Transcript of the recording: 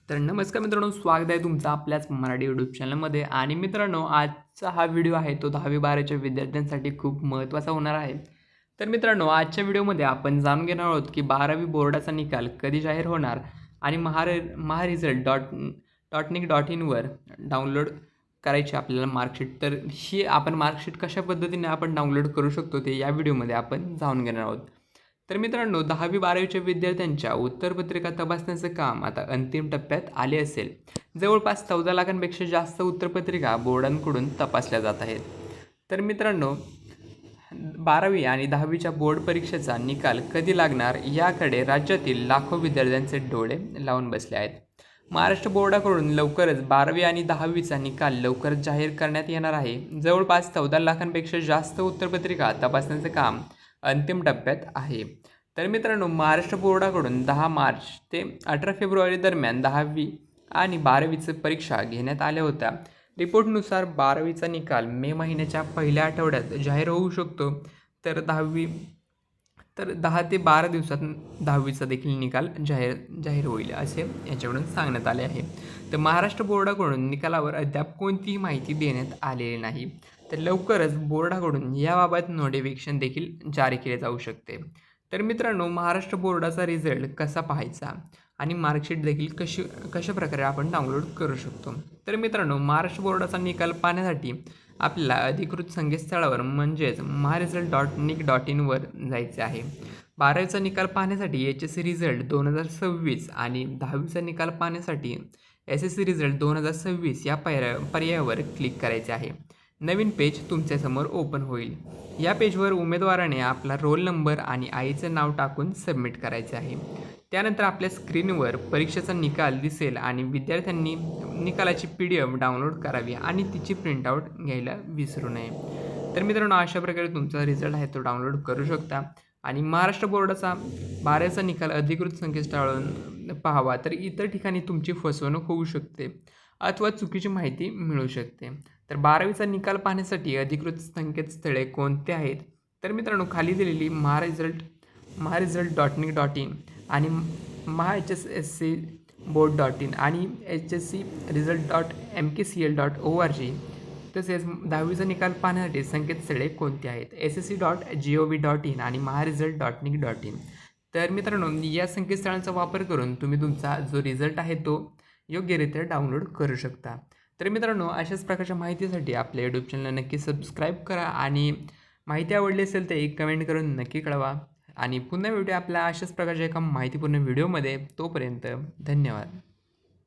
तर नमस्कार मित्रांनो, स्वागत आहे तुमचं आपल्याच मराठी यूट्यूब चॅनलमध्ये. आणि मित्रांनो, आजचा हा व्हिडिओ आहे तो 10वी-12वीच्या विद्यार्थ्यांसाठी खूप महत्त्वाचा होणार आहे. तर मित्रांनो, आजच्या व्हिडिओमध्ये आपण जाणून घेणार आहोत की 12वी बोर्डाचा निकाल कधी जाहीर होणार आणि महारिझल्ट डॉट निक डॉट इनवर डाउनलोड करायची आपल्याला मार्कशीट. तर ही आपण मार्कशीट कशा पद्धतीने आपण डाउनलोड करू शकतो ते या व्हिडिओमध्ये आपण जाणून घेणार आहोत. तर मित्रांनो, 10वी-12वीच्या विद्यार्थ्यांच्या उत्तरपत्रिका तपासण्याचं काम आता अंतिम टप्प्यात आले असेल. जवळपास 14 लाखांपेक्षा जास्त उत्तरपत्रिका बोर्डांकडून तपासल्या जात आहेत. तर मित्रांनो, 12वी आणि 10वीच्या बोर्ड परीक्षेचा निकाल कधी लागणार याकडे राज्यातील लाखो विद्यार्थ्यांचे डोळे लावून बसले आहेत. महाराष्ट्र बोर्डाकडून लवकरच 12वी आणि 10वीचा निकाल लवकरच जाहीर करण्यात येणार आहे. जवळपास 14 लाखांपेक्षा जास्त उत्तरपत्रिका तपासण्याचं काम अंतिम टप्प्यात आहे. तर मित्रांनो, महाराष्ट्र बोर्डाकडून 10 मार्च ते 18 फेब्रुवारी दरम्यान 10वी आणि 12वीचं परीक्षा घेण्यात आल्या होत्या. रिपोर्टनुसार 12वीचा निकाल मे महिन्याच्या पहिल्या आठवड्यात जाहीर होऊ शकतो. तर 10 ते 12 दिवसात 10वीचा देखील निकाल जाहीर होईल असे याच्याकडून सांगण्यात आले आहे. तर महाराष्ट्र बोर्डाकडून निकालावर अद्याप कोणतीही माहिती देण्यात आलेली नाही. तर लवकरच बोर्डाकडून याबाबत नोटिफिकेशन देखील जारी केले जाऊ शकते. तर मित्रांनो, महाराष्ट्र बोर्डाचा रिझल्ट कसा पाहायचा आणि मार्कशीट देखील कशा प्रकारे आपण डाउनलोड करू शकतो. तर मित्रांनो, महाराष्ट्र बोर्डाचा निकाल पाहण्यासाठी आपल्याला अधिकृत संकेतस्थळावर म्हणजेच महारिझल्ट.nic.in जायचे आहे. 12वीचा निकाल पाहण्यासाठी HSC रिझल्ट 2026 आणि 10वीचा निकाल पाहण्यासाठी SSC रिझल्ट 2026 या पर्यायावर क्लिक करायचे आहे. नवीन पेज तुमच्यासमोर ओपन होईल. या पेजवर उमेदवाराने आपला रोल नंबर आणि आईचं नाव टाकून सबमिट करायचे आहे. त्यानंतर आपल्या स्क्रीनवर परीक्षेचा निकाल दिसेल आणि विद्यार्थ्यांनी निकालाची PDF डाउनलोड करावी आणि तिची प्रिंटआउट घ्यायला विसरू नये. तर मित्रांनो, अशा प्रकारे तुमचा रिझल्ट आहे तो डाउनलोड करू शकता. आणि महाराष्ट्र बोर्डाचा 12वीचा निकाल अधिकृत संकेतस्थळावरून पाहावा, तर इतर ठिकाणी तुमची फसवणूक होऊ शकते अथवा चुकीची माहिती मिळू शकते. तर 12वीचा निकाल पाहण्यासाठी अधिकृत संकेतस्थळे कोणते आहेत? तर मित्रांनो, खाली दिलेली महारिझल्ट.nic.in आणि HSC board.in आणि HSC result.mkcl.org. तसेच 10वीचा निकाल पाहण्यासाठी संकेतस्थळे कोणती आहेत? SSC.gov.in आणि महारिझल्ट.nic.in. तर मित्रांनो, या संकेतस्थळांचा वापर करून तुम्ही तुमचा जो रिझल्ट आहे तो योग्यरित्या डाउनलोड करू शकता. तर मित्रांनो, अशाच प्रकारच्या माहितीसाठी आपल्या यूट्यूब चॅनलला नक्की सबस्क्राईब करा आणि माहिती आवडली असेल तर एक कमेंट करून नक्की कळवा. आणि पुन्हा भेटूया आपल्या अशाच प्रकारच्या एका माहितीपूर्ण व्हिडिओमध्ये. तोपर्यंत धन्यवाद.